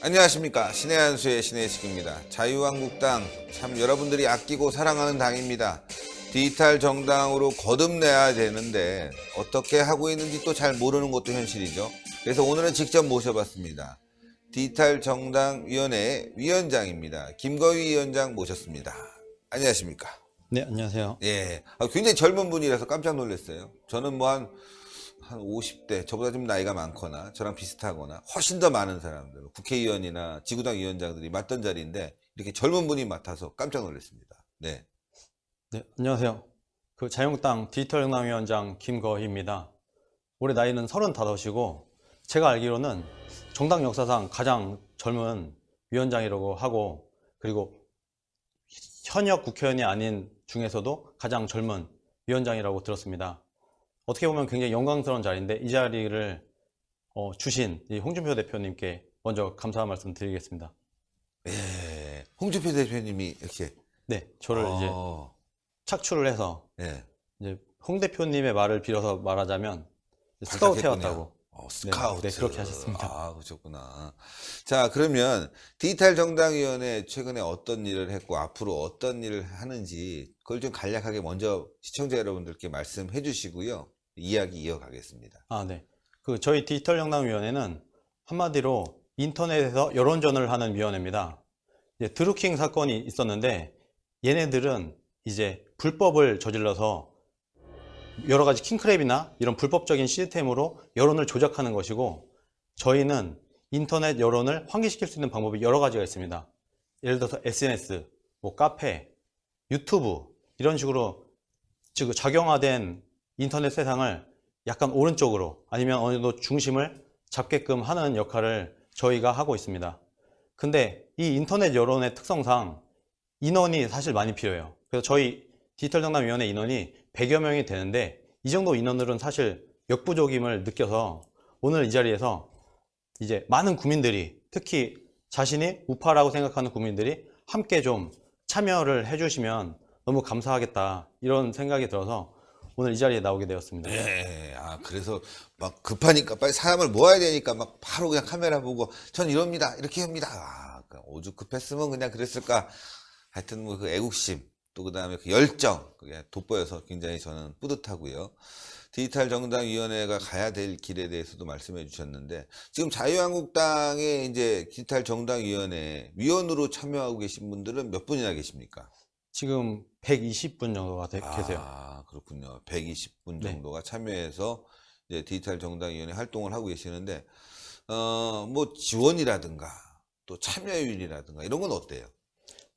안녕하십니까. 신의 한수의 신의식입니다. 자유한국당 참 여러분들이 아끼고 사랑하는 당입니다. 디지털 정당으로 거듭내야 되는데 어떻게 하고 있는지 또 잘 모르는 것도 현실이죠. 그래서 오늘은 직접 모셔봤습니다. 디지털 정당위원회 위원장입니다. 김거희 위원장 모셨습니다. 안녕하십니까. 네, 안녕하세요. 예, 굉장히 젊은 분이라서 깜짝 놀랐어요. 저는 뭐 한 50대, 저보다 좀 나이가 많거나 저랑 비슷하거나 훨씬 더 많은 사람들, 국회의원이나 지구당 위원장들이 맡던 자리인데 이렇게 젊은 분이 맡아서 깜짝 놀랐습니다. 네. 네, 안녕하세요. 자유한국당 디지털 정당위원장 김거희입니다. 올해 나이는 35이고 제가 알기로는 정당 역사상 가장 젊은 위원장이라고 하고, 그리고 현역 국회의원이 아닌 중에서도 가장 젊은 위원장이라고 들었습니다. 어떻게 보면 굉장히 영광스러운 자리인데 이 자리를 주신 이 홍준표 대표님께 먼저 감사한 말씀 드리겠습니다. 예. 홍준표 대표님이 이렇게. 네, 저를 이제 착출을 해서 예. 이제 홍 대표님의 말을 빌어서 말하자면 스카우트 해왔다고. 스카우트. 네, 그렇게 하셨습니다. 아, 그러셨구나. 자, 그러면 디지털 정당위원회 최근에 어떤 일을 했고 앞으로 어떤 일을 하는지 그걸 좀 간략하게 먼저 시청자 여러분들께 말씀해 주시고요. 이야기 이어가겠습니다. 네. 저희 디지털 정당위원회는 한마디로 인터넷에서 여론전을 하는 위원회입니다. 이제 드루킹 사건이 있었는데 얘네들은 이제 불법을 저질러서 여러 가지 킹크랩이나 이런 불법적인 시스템으로 여론을 조작하는 것이고, 저희는 인터넷 여론을 환기시킬 수 있는 방법이 여러 가지가 있습니다. 예를 들어서 SNS, 뭐 카페, 유튜브 이런 식으로 즉 작용화된 인터넷 세상을 약간 오른쪽으로 아니면 어느 정도 중심을 잡게끔 하는 역할을 저희가 하고 있습니다. 근데 이 인터넷 여론의 특성상 인원이 사실 많이 필요해요. 그래서 저희 디지털 정당위원회 인원이 100여 명이 되는데 이 정도 인원들은 사실 역부족임을 느껴서 오늘 이 자리에서 이제 많은 국민들이, 특히 자신이 우파라고 생각하는 국민들이 함께 좀 참여를 해주시면 너무 감사하겠다, 이런 생각이 들어서 오늘 이 자리에 나오게 되었습니다. 네. 그래서 막 급하니까 빨리 사람을 모아야 되니까 막 바로 그냥 카메라 보고 전 이럽니다. 이렇게 합니다. 오죽 급했으면 그냥 그랬을까. 하여튼 뭐 그 애국심, 또 그다음에 그 열정, 그게 돋보여서 굉장히 저는 뿌듯하고요. 디지털 정당위원회가 가야 될 길에 대해서도 말씀해 주셨는데, 지금 자유한국당의 이제 디지털 정당위원회 위원으로 참여하고 계신 분들은 몇 분이나 계십니까? 지금 120분 정도가 계세요. 그렇군요. 120분 네. 정도가 참여해서 이제 디지털 정당위원회 활동을 하고 계시는데, 뭐 지원이라든가 또 참여율이라든가 이런 건 어때요?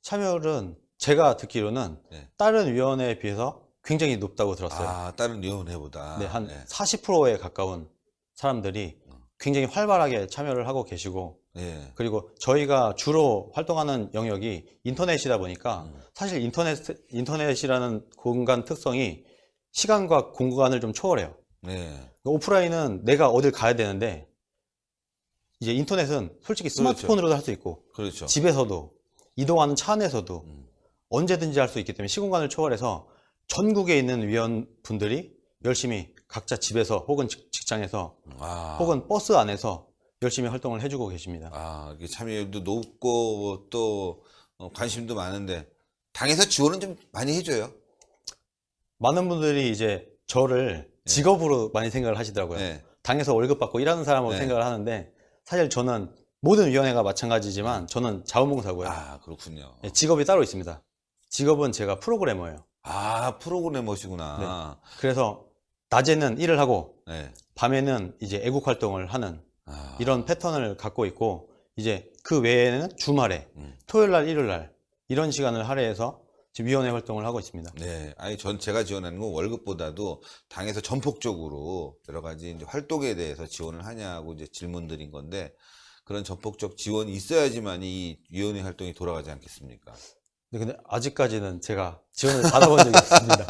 참여율은 제가 듣기로는 네. 다른 위원회에 비해서 굉장히 높다고 들었어요. 다른 위원회보다. 네, 한 40%에 가까운 사람들이 굉장히 활발하게 참여를 하고 계시고, 네. 그리고 저희가 주로 활동하는 영역이 인터넷이다 보니까 사실 인터넷이라는 공간 특성이 시간과 공간을 좀 초월해요. 네. 오프라인은 내가 어딜 가야 되는데 이제 인터넷은 솔직히 스마트폰으로도 할 수 있고, 그렇죠. 집에서도 이동하는 차 안에서도 언제든지 할 수 있기 때문에 시공간을 초월해서 전국에 있는 위원분들이 열심히 각자 집에서 혹은 직장에서 혹은 버스 안에서 열심히 활동을 해주고 계십니다. 이게 참여율도 높고 또 관심도 많은데 당에서 지원은 좀 많이 해줘요? 많은 분들이 이제 저를 직업으로 많이 생각을 하시더라고요. 네. 당에서 월급 받고 일하는 사람으로 네. 생각을 하는데, 사실 저는 모든 위원회가 마찬가지지만 저는 자원봉사고요. 그렇군요. 직업이 따로 있습니다. 직업은 제가 프로그래머예요. 프로그래머시구나. 네. 그래서 낮에는 일을 하고 네. 밤에는 이제 애국 활동을 하는 이런 패턴을 갖고 있고, 이제 그 외에는 주말에 토요일 날, 일요일 날 이런 시간을 할애해서 지금 위원회 활동을 하고 있습니다. 네. 제가 지원하는 건 월급보다도 당에서 전폭적으로 여러 가지 이제 활동에 대해서 지원을 하냐고 이제 질문드린 건데, 그런 전폭적 지원이 있어야지만 이 위원회 활동이 돌아가지 않겠습니까? 근데 아직까지는 제가 지원을 받아본 적이 없습니다.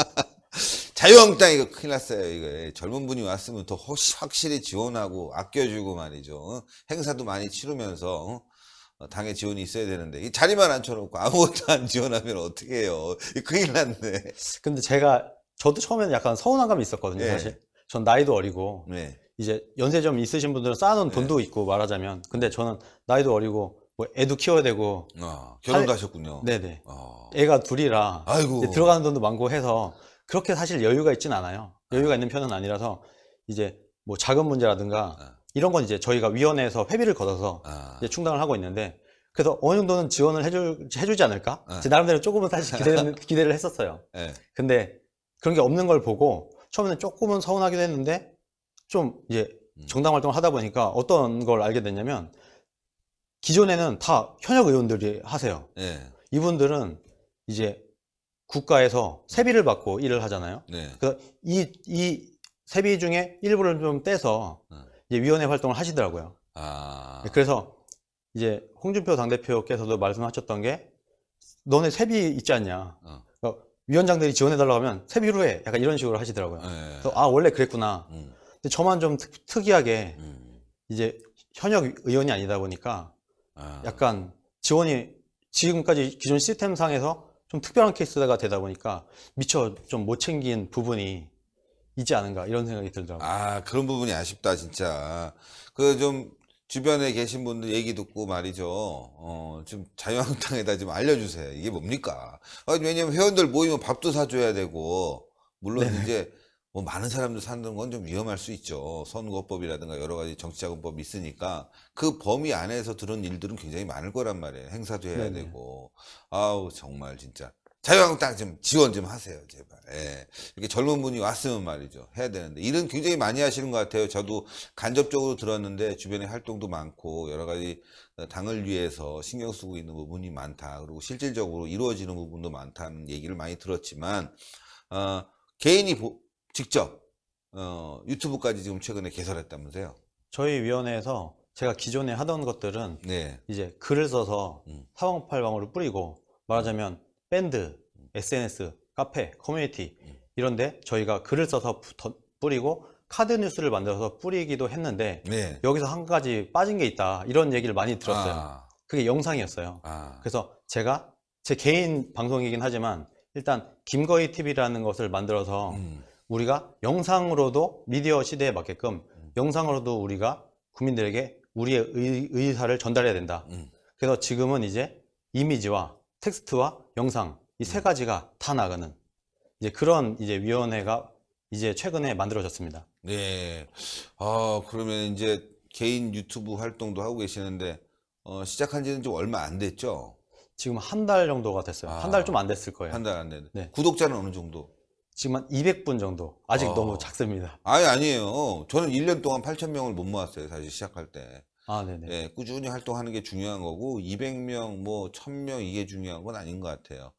자유한국당 이거 큰일 났어요. 이거 젊은 분이 왔으면 더 확실히 지원하고 아껴주고 말이죠. 행사도 많이 치르면서 당의 지원이 있어야 되는데 이 자리만 앉혀놓고 아무것도 안 지원하면 어떻게 해요? 큰일 났네. 근데 저도 처음에는 약간 서운한 감이 있었거든요. 네. 사실 전 나이도 어리고 네. 이제 연세 좀 있으신 분들은 쌓아놓은 돈도 있고 말하자면. 근데 저는 나이도 어리고 뭐 애도 키워야 되고. 결혼도 하셨군요. 네네. 어. 애가 둘이라 아이고. 이제 들어가는 돈도 많고 해서 그렇게 사실 여유가 있진 않아요. 여유가 있는 편은 아니라서 이제 뭐 자금 문제라든가 이런 건 이제 저희가 위원회에서 회비를 걷어서 이제 충당을 하고 있는데, 그래서 어느 정도는 지원을 해주지 않을까? 제 나름대로 조금은 사실 기대를 했었어요. 예. 근데 그런 게 없는 걸 보고 처음에는 조금은 서운하기도 했는데, 좀 이제 정당 활동을 하다 보니까 어떤 걸 알게 됐냐면, 기존에는 다 현역 의원들이 하세요. 예. 이분들은 이제 국가에서 세비를 받고 일을 하잖아요. 네. 그래서 이 세비 중에 일부를 좀 떼서 이제 위원회 활동을 하시더라고요. 그래서 이제 홍준표 당대표께서도 말씀하셨던 게, 너네 세비 있지 않냐. 그러니까 위원장들이 지원해달라고 하면 세비로 해. 약간 이런 식으로 하시더라고요. 예. 그래서 원래 그랬구나. 근데 저만 좀 특이하게 이제 현역 의원이 아니다 보니까 약간 지원이 지금까지 기존 시스템상에서 좀 특별한 케이스가 되다 보니까 미처 좀 못 챙긴 부분이 있지 않은가, 이런 생각이 들더라고요. 그런 부분이 아쉽다, 진짜. 그 좀 주변에 계신 분들 얘기 듣고 말이죠. 좀 자유한국당에다 좀 알려주세요. 이게 뭡니까? 왜냐면 회원들 모이면 밥도 사줘야 되고, 물론 이제 뭐 많은 사람들 사는 건 좀 위험할 수 있죠. 선거법이라든가 여러 가지 정치자금법이 있으니까 그 범위 안에서 들은 일들은 굉장히 많을 거란 말이에요. 행사도 해야 되고. 아우, 정말 진짜. 자유한국당 좀 지원 좀 하세요, 제발. 예. 이렇게 젊은 분이 왔으면 말이죠. 해야 되는데. 일은 굉장히 많이 하시는 것 같아요. 저도 간접적으로 들었는데 주변에 활동도 많고 여러 가지 당을 위해서 신경 쓰고 있는 부분이 많다. 그리고 실질적으로 이루어지는 부분도 많다는 얘기를 많이 들었지만, 개인이 직접, 유튜브까지 지금 최근에 개설했다면서요? 저희 위원회에서 제가 기존에 하던 것들은 네. 이제 글을 써서 사방팔방으로 뿌리고, 말하자면 밴드, SNS, 카페, 커뮤니티 이런데 저희가 글을 써서 뿌리고 카드 뉴스를 만들어서 뿌리기도 했는데, 네. 여기서 한 가지 빠진 게 있다, 이런 얘기를 많이 들었어요. 그게 영상이었어요. 그래서 제가 제 개인 방송이긴 하지만 일단 김거희 TV라는 것을 만들어서 우리가 영상으로도 미디어 시대에 맞게끔 영상으로도 우리가 국민들에게 우리의 의사를 전달해야 된다. 그래서 지금은 이제 이미지와 텍스트와 영상, 이 세 가지가 다 나가는 이제 그런 이제 위원회가 이제 최근에 만들어졌습니다. 네. 그러면 이제 개인 유튜브 활동도 하고 계시는데, 시작한 지는 좀 얼마 안 됐죠? 지금 한 달 정도가 됐어요. 한 달 좀 안 됐을 거예요. 한 달 안 됐는데. 네. 구독자는 어느 정도? 지금 한 200분 정도. 아직 너무 작습니다. 아니에요. 저는 1년 동안 8,000명을 못 모았어요. 사실 시작할 때. 네네. 예, 꾸준히 활동하는 게 중요한 거고, 200명, 뭐 1,000명 이게 중요한 건 아닌 것 같아요.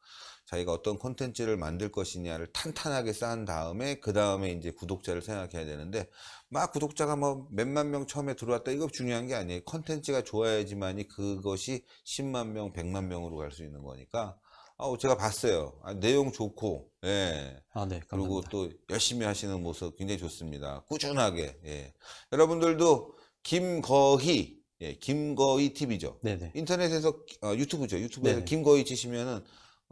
자기가 어떤 콘텐츠를 만들 것이냐를 탄탄하게 쌓은 다음에 그 다음에 이제 구독자를 생각해야 되는데, 막 구독자가 뭐 몇만 명 처음에 들어왔다, 이거 중요한 게 아니에요. 콘텐츠가 좋아야지만이 그것이 10만 명, 100만 명으로 갈 수 있는 거니까. 제가 봤어요. 내용 좋고, 예. 네, 감사합니다. 그리고 또 열심히 하시는 모습 굉장히 좋습니다. 꾸준하게. 예. 여러분들도 김거희, 김거희 TV죠. 네네. 인터넷에서 유튜브죠. 유튜브에서 네네. 김거희 치시면은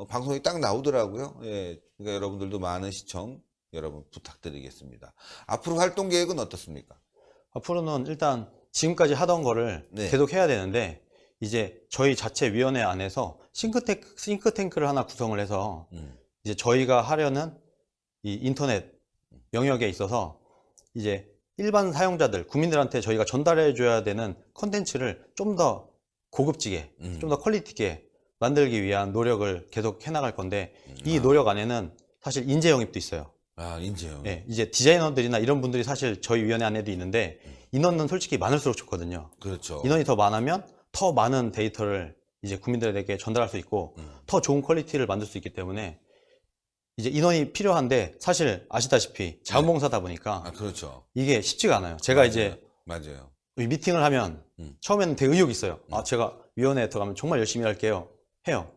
방송이 딱 나오더라고요. 예. 그러니까 여러분들도 많은 시청 여러분 부탁드리겠습니다. 앞으로 활동 계획은 어떻습니까? 앞으로는 일단 지금까지 하던 거를 네. 계속 해야 되는데, 이제 저희 자체 위원회 안에서 싱크탱크를 하나 구성을 해서 이제 저희가 하려는 이 인터넷 영역에 있어서 이제 일반 사용자들, 국민들한테 저희가 전달해 줘야 되는 컨텐츠를 좀 더 고급지게, 좀 더 퀄리티 있게 만들기 위한 노력을 계속 해나갈 건데, 이 노력 안에는 사실 인재 영입도 있어요. 인재요. 네, 이제 디자이너들이나 이런 분들이 사실 저희 위원회 안에도 있는데, 인원은 솔직히 많을수록 좋거든요. 그렇죠. 인원이 더 많으면 더 많은 데이터를 이제 국민들에게 전달할 수 있고 더 좋은 퀄리티를 만들 수 있기 때문에 이제 인원이 필요한데, 사실 아시다시피 자원봉사다 보니까 그렇죠. 이게 쉽지가 않아요. 제가 이제 맞아요. 미팅을 하면 처음에는 되게 의욕이 있어요. 제가 위원회에 들어가면 정말 열심히 할게요. 해요.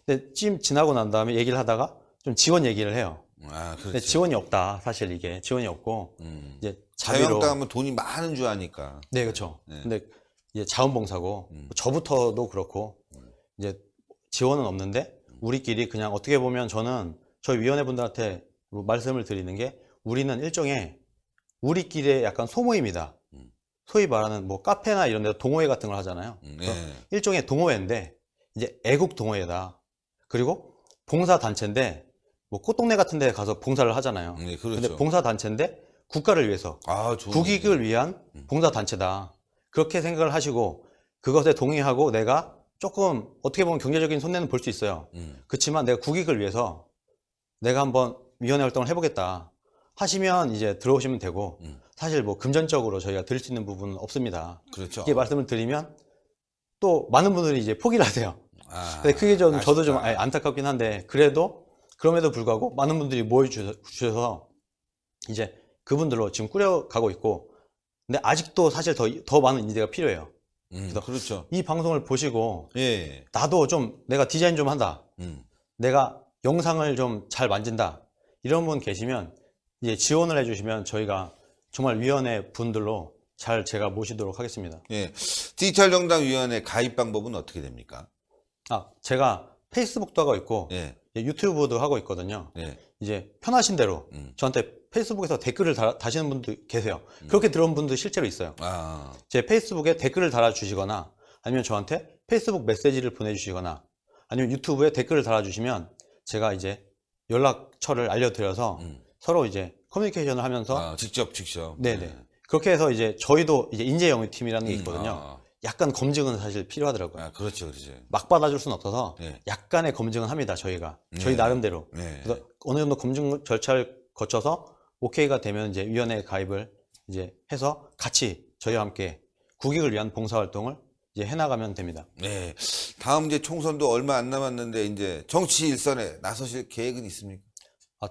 근데 찜 지나고 난 다음에 얘기를 하다가 좀 지원 얘기를 해요. 그렇죠. 근데 지원이 없다. 사실 이게 지원이 없고 이제 자비로. 자유한국당 하면 돈이 많은 줄 아니까. 네, 그렇죠. 근데 이제 자원봉사고 저부터도 그렇고 이제 지원은 없는데, 우리끼리 그냥 어떻게 보면 저는 저희 위원회 분들한테 뭐 말씀을 드리는 게, 우리는 일종의 우리끼리의 약간 소모임이다. 소위 말하는 뭐 카페나 이런 데서 동호회 같은 걸 하잖아요. 네. 일종의 동호회인데 이제 애국 동호회다. 그리고 봉사 단체인데 뭐 꽃동네 같은 데 가서 봉사를 하잖아요. 네, 근데 그렇죠. 봉사 단체인데 국가를 위해서 아, 좋은 국익을 위한 봉사 단체다. 그렇게 생각을 하시고 그것에 동의하고 내가 조금 어떻게 보면 경제적인 손해는 볼 수 있어요. 그렇지만 내가 국익을 위해서 내가 한번 위원회 활동을 해보겠다 하시면 이제 들어오시면 되고 사실 뭐 금전적으로 저희가 드릴 수 있는 부분은 없습니다. 그렇죠. 이게 말씀을 드리면 또 많은 분들이 이제 포기를 하세요. 아, 근데 그게 좀 아쉽다. 저도 좀 안타깝긴 한데 그래도 그럼에도 불구하고 많은 분들이 모여주셔서 이제 그분들로 지금 꾸려가고 있고 근데 아직도 사실 더 많은 인재가 필요해요. 그렇죠. 이 방송을 보시고 예. 나도 좀 내가 디자인 좀 한다. 음. 내가 영상을 좀 잘 만진다. 이런 분 계시면 이제 지원을 해주시면 저희가 정말 위원회 분들로 잘 제가 모시도록 하겠습니다. 예. 디지털 정당 위원회 가입 방법은 어떻게 됩니까? 제가 페이스북도 하고 있고 예. 유튜브도 하고 있거든요. 예. 이제 편하신 대로 저한테 페이스북에서 댓글을 다시는 분도 계세요. 그렇게 들어온 분도 실제로 있어요. 아. 제 페이스북에 댓글을 달아주시거나 아니면 저한테 페이스북 메시지를 보내주시거나 아니면 유튜브에 댓글을 달아주시면 제가 이제 연락처를 알려드려서 서로 이제 커뮤니케이션을 하면서 아, 직접. 네네. 그렇게 해서 이제 저희도 이제 인재 영입 팀이라는 게 있거든요. 아. 약간 검증은 사실 필요하더라고요. 아, 그렇죠. 막 받아줄 수는 없어서 네. 약간의 검증은 합니다. 저희가 저희 네. 나름대로. 네. 그래서 어느 정도 검증 절차를 거쳐서 오케이가 되면 이제 위원회 가입을 이제 해서 같이 저희와 함께 국익을 위한 봉사활동을 이제 해나가면 됩니다. 네. 다음 이제 총선도 얼마 안 남았는데 이제 정치 일선에 나서실 계획은 있습니까?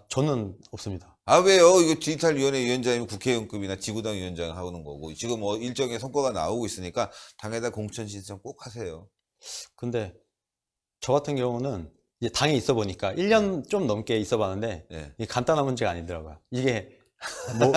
저는 없습니다. 아, 왜요? 이거 디지털위원회 위원장이면 국회의원급이나 지구당 위원장 하는 거고 지금 일정의 성과가 나오고 있으니까 당에다 공천 신청 꼭 하세요. 근데 저 같은 경우는 이제 당에 있어 보니까 1년 좀 넘게 있어 봤는데 네. 이게 간단한 문제가 아니더라고요. 이게 뭐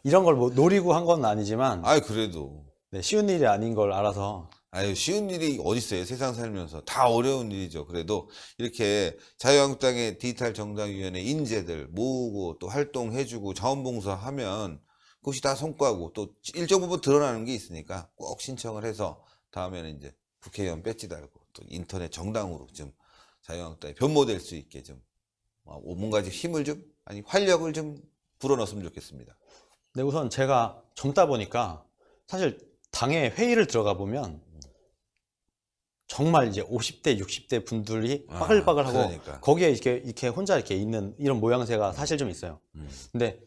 이런 걸 뭐 노리고 한 건 아니지만 아이, 그래도. 네, 쉬운 일이 아닌 걸 알아서 아유, 쉬운 일이 어딨어요. 세상 살면서. 다 어려운 일이죠. 그래도 이렇게 자유한국당의 디지털 정당위원회 인재들 모으고 또 활동해주고 자원봉사하면 그것이 다 성과고 또 일정 부분 드러나는 게 있으니까 꼭 신청을 해서 다음에는 이제 국회의원 배지 달고 또 인터넷 정당으로 좀 자유한국당이 변모될 수 있게 좀 뭔가 좀 힘을 좀 아니 활력을 좀 불어넣었으면 좋겠습니다. 네, 우선 제가 젊다 보니까 사실 당에 회의를 들어가 보면 정말 이제 50대, 60대 분들이 빠글빠글하고 그러니까. 거기에 이렇게 혼자 이렇게 있는 이런 모양새가 사실 좀 있어요. 근데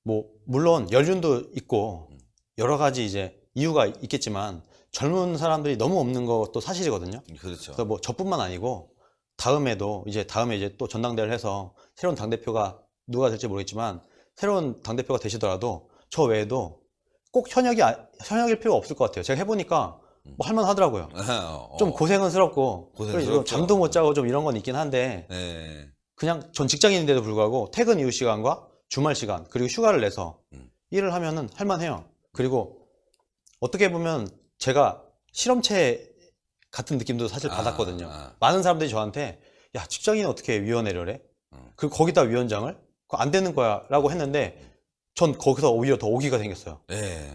뭐 물론 연륜도 있고 여러 가지 이제 이유가 있겠지만 젊은 사람들이 너무 없는 것도 사실이거든요. 그렇죠. 그래서 뭐 저뿐만 아니고 다음에 이제 또 전당대회를 해서 새로운 당대표가 누가 될지 모르겠지만 새로운 당대표가 되시더라도 저 외에도 꼭 현역일 필요가 없을 것 같아요. 제가 해보니까 뭐 할만하더라고요. 좀 고생은 스럽고 고생스럽죠. 잠도 못 자고 좀 이런 건 있긴 한데 네. 그냥 전 직장인인데도 불구하고 퇴근 이후 시간과 주말 시간 그리고 휴가를 내서 일을 하면은 할만해요. 그리고 어떻게 보면 제가 실험체 같은 느낌도 사실 받았거든요. 많은 사람들이 저한테 야 직장인 어떻게 위원회를 해? 그리고 거기다 위원장을? 그거 안 되는 거야 라고 했는데 전 거기서 오히려 더 오기가 생겼어요. 네.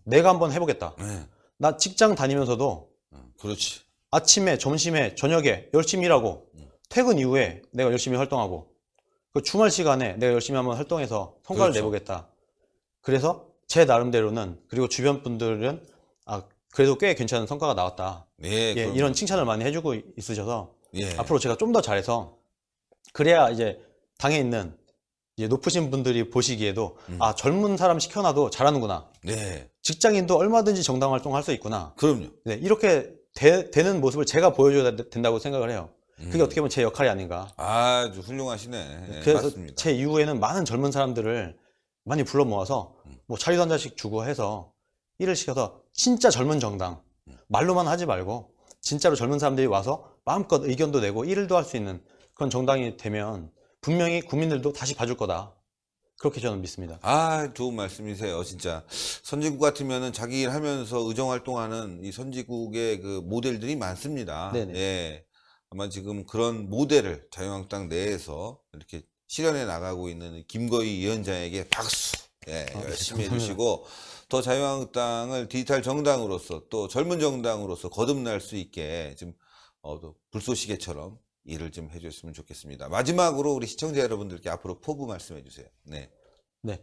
내가 한번 해보겠다. 네. 나 직장 다니면서도 그렇지. 아침에 점심에 저녁에 열심히 일하고 퇴근 이후에 내가 열심히 활동하고 그 주말 시간에 내가 열심히 한번 활동해서 성과를 그렇죠. 내보겠다. 그래서 제 나름대로는 그리고 주변 분들은 그래도 꽤 괜찮은 성과가 나왔다. 네, 그럼요. 이런 칭찬을 많이 해주고 있으셔서 예. 앞으로 제가 좀 더 잘해서 그래야 이제 당에 있는 이제 높으신 분들이 보시기에도 젊은 사람 시켜놔도 잘하는구나. 네. 직장인도 얼마든지 정당 활동할 수 있구나. 그럼요. 네, 이렇게 되는 모습을 제가 보여줘야 된다고 생각을 해요. 그게 어떻게 보면 제 역할이 아닌가. 아주 훌륭하시네. 네, 그래서 맞습니다. 제 이후에는 많은 젊은 사람들을 많이 불러 모아서 뭐 차유 한 잔씩 주고 해서 일을 시켜서 진짜 젊은 정당 말로만 하지 말고 진짜로 젊은 사람들이 와서 마음껏 의견도 내고 일도 할 수 있는 그런 정당이 되면 분명히 국민들도 다시 봐줄 거다. 그렇게 저는 믿습니다. 좋은 말씀이세요. 진짜 선진국 같으면은 자기 일 하면서 의정 활동하는 이 선진국의 그 모델들이 많습니다. 네네. 예. 아마 지금 그런 모델을 자유한국당 내에서 이렇게 실현해 나가고 있는 김거희 위원장에게 박수 예, 네, 열심히 감사합니다. 해주시고 더 자유한국당을 디지털 정당으로서 또 젊은 정당으로서 거듭날 수 있게 좀 또 불쏘시개처럼 일을 좀 해줬으면 좋겠습니다. 마지막으로 우리 시청자 여러분들께 앞으로 포부 말씀해 주세요. 네, 네.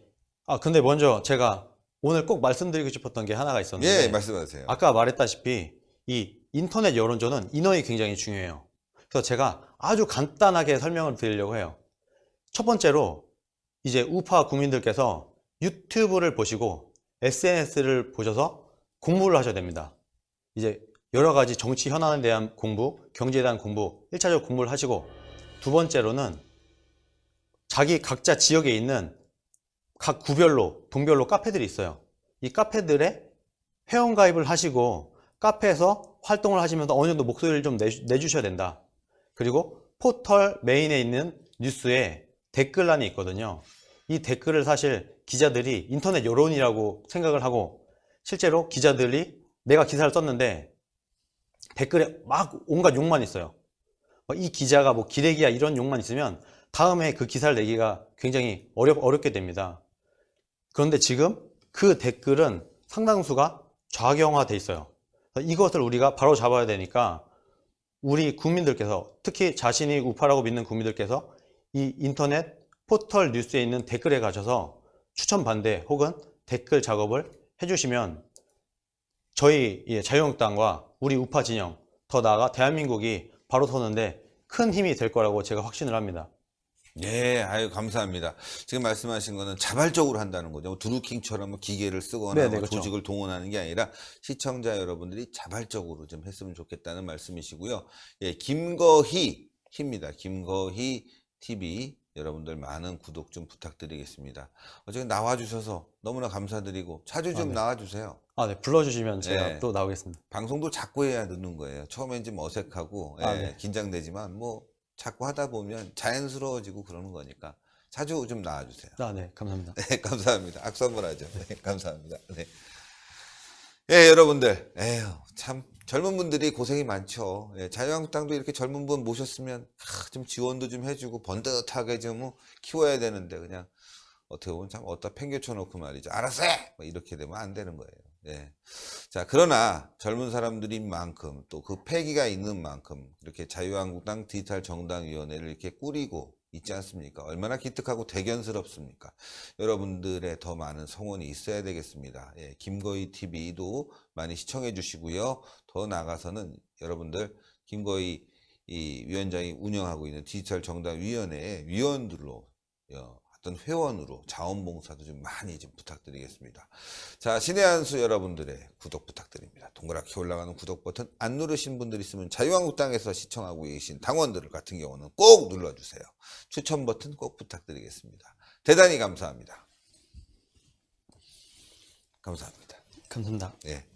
근데 먼저 제가 오늘 꼭 말씀드리고 싶었던 게 하나가 예, 있었는데, 말씀하세요. 아까 말했다시피 이 인터넷 여론조는 인원이 굉장히 중요해요. 그래서 제가 아주 간단하게 설명을 드리려고 해요. 첫 번째로 이제 우파 국민들께서 유튜브를 보시고 SNS를 보셔서 공부를 하셔야 됩니다. 이제 여러 가지 정치 현안에 대한 공부, 경제에 대한 공부, 1차적 공부를 하시고, 두 번째로는 자기 각자 지역에 있는 각 구별로, 동별로 카페들이 있어요. 이 카페들에 회원가입을 하시고 카페에서 활동을 하시면서 어느 정도 목소리를 좀 내주셔야 된다. 그리고 포털 메인에 있는 뉴스에 댓글란이 있거든요. 이 댓글을 사실 기자들이 인터넷 여론이라고 생각을 하고, 실제로 기자들이 내가 기사를 썼는데 댓글에 막 온갖 욕만 있어요. 이 기자가 뭐 기레기야 이런 욕만 있으면 다음에 그 기사를 내기가 굉장히 어렵게 됩니다. 그런데 지금 그 댓글은 상당수가 좌경화돼 있어요. 이것을 우리가 바로 잡아야 되니까 우리 국민들께서, 특히 자신이 우파라고 믿는 국민들께서 이 인터넷 포털 뉴스에 있는 댓글에 가셔서 추천 반대 혹은 댓글 작업을 해주시면 저희 자유한국당과 우리 우파 진영, 더 나아가 대한민국이 바로 서는데 큰 힘이 될 거라고 제가 확신을 합니다. 예, 아유, 감사합니다. 지금 말씀하신 거는 자발적으로 한다는 거죠. 드루킹처럼 기계를 쓰거나 네네, 뭐 그렇죠. 조직을 동원하는 게 아니라 시청자 여러분들이 자발적으로 좀 했으면 좋겠다는 말씀이시고요. 예, 김거희입니다. 김거희 TV. 여러분들 많은 구독 좀 부탁드리겠습니다. 어쨌든 나와주셔서 너무나 감사드리고 자주 좀 네. 나와주세요. 네, 불러주시면 제가 네. 또 나오겠습니다. 방송도 자꾸 해야 느는 거예요. 처음엔 좀 어색하고 네. 긴장되지만 뭐 자꾸 하다 보면 자연스러워지고 그러는 거니까 자주 좀 나와주세요. 네, 감사합니다. 네, 감사합니다. 악수 한번 하죠. 네, 감사합니다. 네. 예, 여러분들, 에휴, 참 젊은 분들이 고생이 많죠. 예, 자유한국당도 이렇게 젊은 분 모셨으면 좀 지원도 좀 해주고 번듯하게 좀 키워야 되는데 그냥 어떻게 보면 참 어디다 팽개쳐놓고 말이죠. 알았어! 뭐 이렇게 되면 안 되는 거예요. 예. 자, 그러나 젊은 사람들인 만큼 또 그 패기가 있는 만큼 이렇게 자유한국당 디지털 정당위원회를 이렇게 꾸리고 있지 않습니까? 얼마나 기특하고 대견스럽습니까? 여러분들의 더 많은 성원이 있어야 되겠습니다. 예, 김거희 TV도 많이 시청해 주시고요. 더 나아가서는 여러분들 김거희 이 위원장이 운영하고 있는 디지털 정당위원회의 위원들로 어떤 회원으로 자원봉사도 좀 많이 좀 부탁드리겠습니다. 자, 신의 한수 여러분들의 구독 부탁드립니다. 동그랗게 올라가는 구독 버튼 안 누르신 분들 있으면 자유한국당에서 시청하고 계신 당원들 같은 경우는 꼭 눌러주세요. 추천 버튼 꼭 부탁드리겠습니다. 대단히 감사합니다. 감사합니다. 감사합니다. 예.